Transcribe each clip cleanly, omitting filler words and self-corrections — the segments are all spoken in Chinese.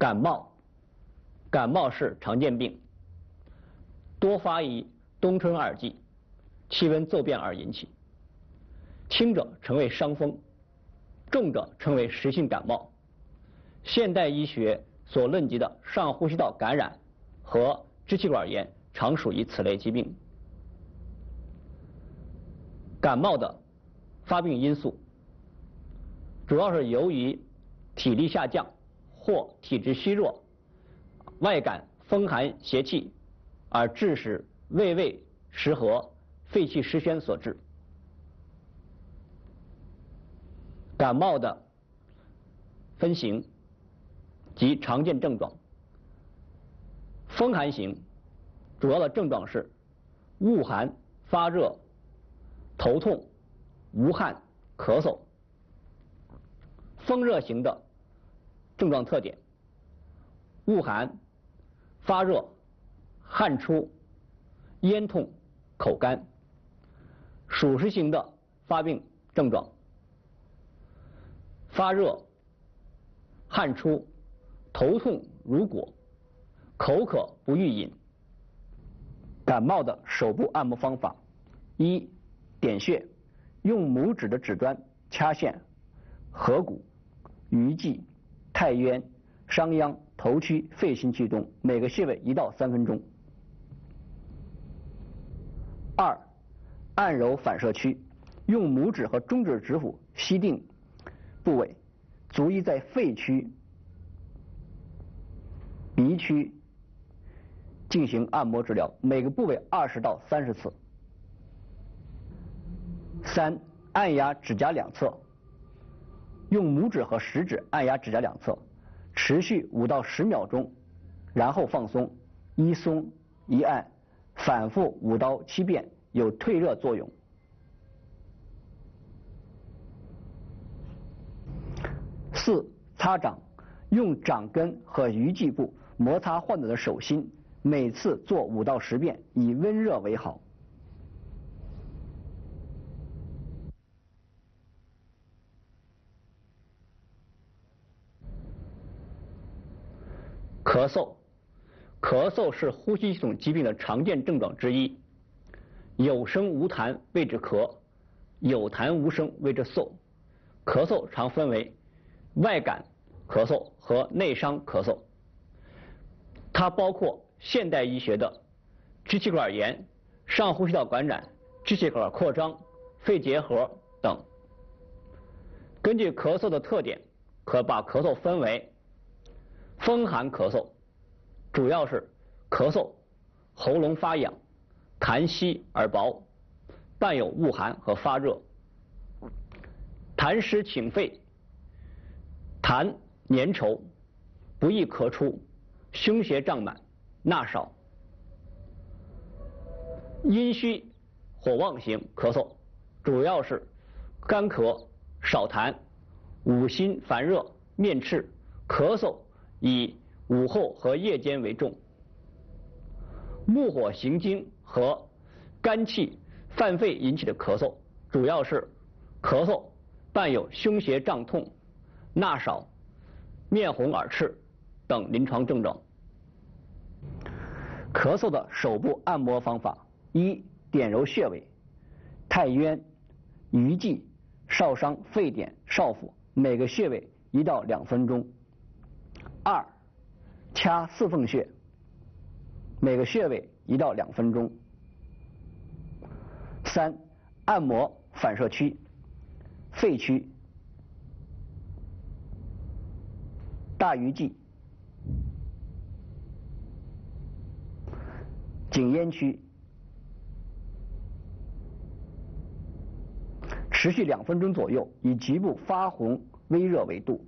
感冒是常见病，多发于冬春二季，气温骤变而引起。轻者称为伤风，重者称为实性感冒。现代医学所论及的上呼吸道感染和支气管炎常属于此类疾病。感冒的发病因素主要是由于体力下降或体质虚弱，外感风寒邪气而致使胃胃失和、肺气失宣所致。感冒的分型及常见症状。风寒型主要的症状是恶寒、发热、头痛、无汗、咳嗽。风热型的症状特点：恶寒、发热、汗出、咽痛、口干。暑湿型的发病症状：发热、汗出、头痛如裹、口渴不欲饮。感冒的手部按摩方法：一、点穴，用拇指的指端掐线合谷、鱼际、太渊、商鞅、头区、肺心区中，每个穴位1到3分钟。二、按揉反射区，用拇指和中指指腹吸定部位，足以在肺区、鼻区进行按摩治疗，每个部位20到30次。三、按压指甲两侧，用拇指和食指按压指甲两侧，持续5到10秒钟，然后放松，一松一按，反复5到7遍，有退热作用。四、擦掌，用掌根和鱼际部摩擦患者的手心，每次做5到10遍，以温热为好。咳嗽，咳嗽是呼吸系统疾病的常见症状之一。有声无痰谓之咳，有痰无声谓之嗽。咳嗽常分为外感咳嗽和内伤咳嗽，它包括现代医学的支气管炎、上呼吸道感染、支气管扩张、肺结核等。根据咳嗽的特点，可把咳嗽分为风寒咳嗽，主要是咳嗽、喉咙发痒、痰稀而薄，伴有恶寒和发热；痰湿侵肺，痰粘稠，不易咳出，胸胁胀满，纳少；阴虚火旺型咳嗽，主要是干咳、少痰、五心烦热、面赤，咳嗽以午后和夜间为重。木火行经和肝气犯肺引起的咳嗽，主要是咳嗽伴有胸胁胀痛、纳少、面红耳赤等临床症状。咳嗽的手部按摩方法：一、点揉穴位，太渊、鱼际、少商、沸点、少府，每个穴位1到2分钟。二、掐四缝穴，每个穴位1到2分钟。三、按摩反射区，肺区、大鱼际、颈咽区，持续2分钟左右，以局部发红微热为度。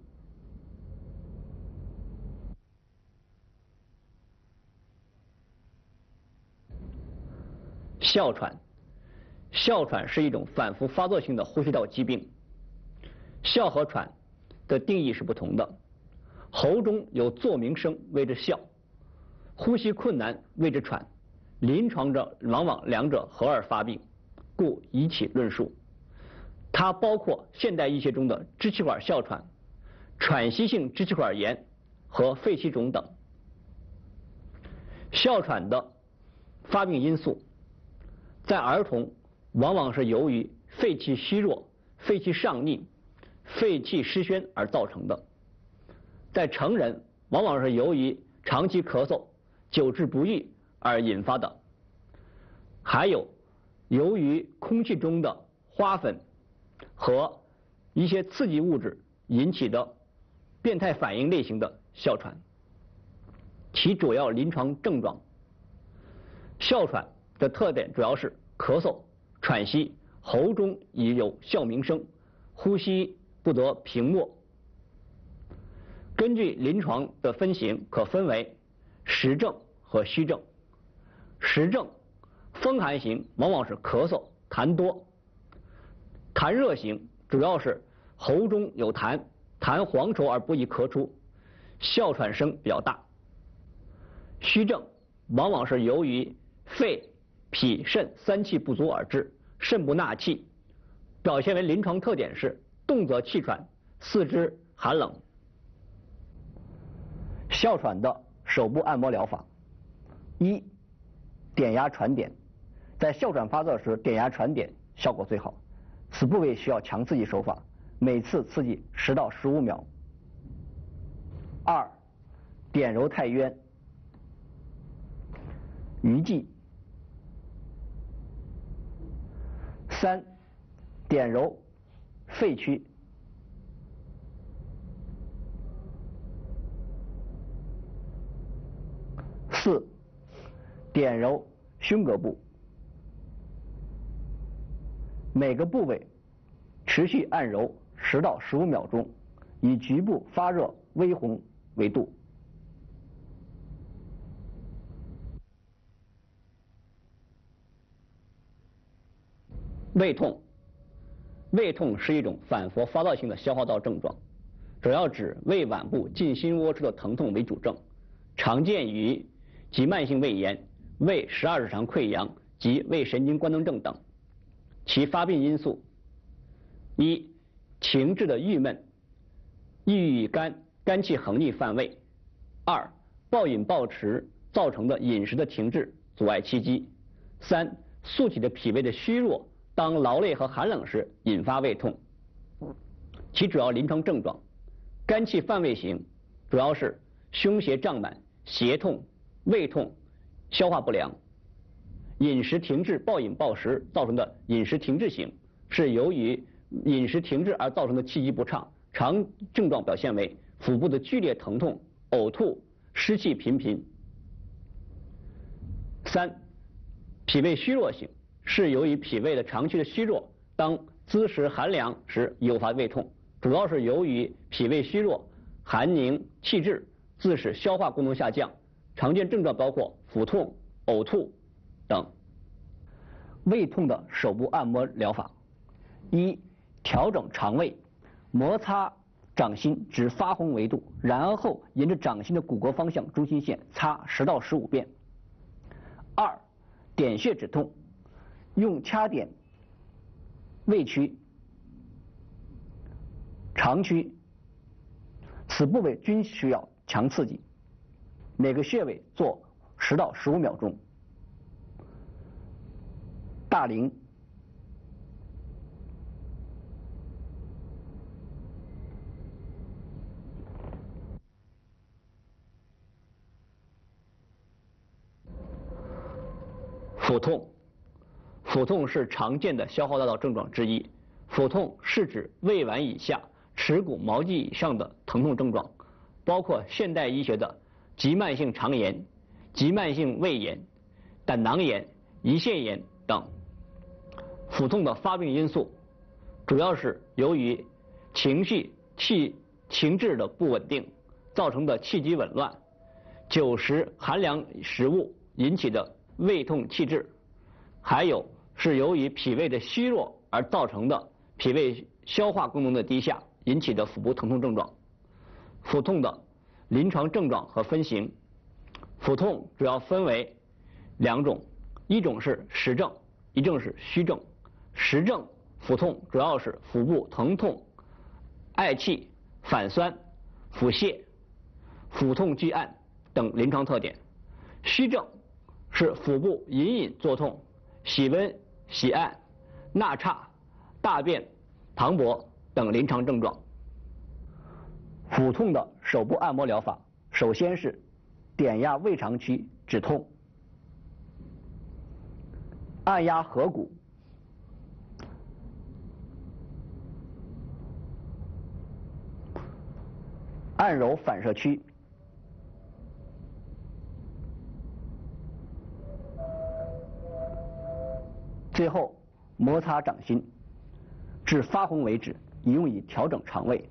哮喘，哮喘是一种反复发作性的呼吸道疾病。哮和喘的定义是不同的，喉中有作鸣声谓之哮，呼吸困难谓之喘，临床者往往两者合二发病，故一起论述。它包括现代医学中的支气管哮喘、喘息性支气管炎和肺气肿等。哮喘的发病因素，在儿童往往是由于肺气虚弱、肺气上逆、肺气失宣而造成的；在成人往往是由于长期咳嗽、久治不愈而引发的，还有由于空气中的花粉和一些刺激物质引起的变态反应类型的哮喘。其主要临床症状，哮喘的特点主要是咳嗽、喘息，喉中已有哮鸣声，呼吸不得平默。根据临床的分型，可分为实症和虚症。实症风寒型往往是咳嗽、痰多；痰热型主要是喉中有痰，痰黄稠而不易咳出，哮喘声比较大。虚症往往是由于肺、脾、肾三气不足而致，肾不纳气，表现为临床特点是动则气喘，四肢寒冷。哮喘的手部按摩疗法：一、点压传点，在哮喘发作时点压传点效果最好，此部位需要强刺激手法，每次刺激10到15秒。二、点揉太渊、鱼际。三、点揉肺区。四、点揉胸膈部。每个部位持续按揉10到15秒钟，以局部发热微红为度。胃痛，胃痛是一种反复发作性的消化道症状，主要指胃脘部近心窝处的疼痛为主症，常见于急慢性胃炎、胃12指肠溃疡及胃神经官能症等。其发病因素：一、情志的郁闷、抑郁肝气横逆犯胃；二、暴饮暴食造成的饮食的停滞，阻碍气机；三、素体的脾胃的虚弱，当劳累和寒冷时引发胃痛。其主要临床症状：肝气犯胃型，主要是胸胁胀满、胁痛、胃痛、消化不良；饮食停滞暴饮暴食造成的饮食停滞型，是由于饮食停滞而造成的气机不畅，常症状表现为腹部的剧烈疼痛、呕吐、湿气频频。三、脾胃虚弱型，是由于脾胃的长期的虚弱，当滋食寒凉时诱发胃痛，主要是由于脾胃虚弱、寒凝气滞，自使消化功能下降，常见症状包括腹痛、呕吐等。胃痛的手部按摩疗法：一、调整肠胃，摩擦掌心至发红为度，然后沿着掌心的骨骼方向中心线擦10到15遍。二、点穴止痛，用掐点胃区、肠区，此部位均需要强刺激，每个穴位做10到15秒钟。大陵。腹痛，腹痛是常见的消化道症状之一。腹痛是指胃脘以下、耻骨毛际以上的疼痛症状，包括现代医学的急慢性肠炎、急慢性胃炎、胆囊炎、胰腺炎等。腹痛的发病因素主要是由于情志的不稳定造成的气机紊乱，久食寒凉食物引起的胃痛气滞，还有是由于脾胃的虚弱而造成的脾胃消化功能的低下引起的腹部疼痛症状。腹痛的临床症状和分型：腹痛主要分为2种，一种是实症，一种是虚症。实症腹痛主要是腹部疼痛、嗳气、反酸、腹泻；腹痛积按等临床特点。虚症是腹部隐隐作痛、喜温、喜按、纳差、大便、溏薄等临床症状。腹痛的手部按摩疗法，首先是点压胃肠区止痛，按压合谷，按揉反射区，最后摩擦掌心，至发红为止，以用以调整肠胃。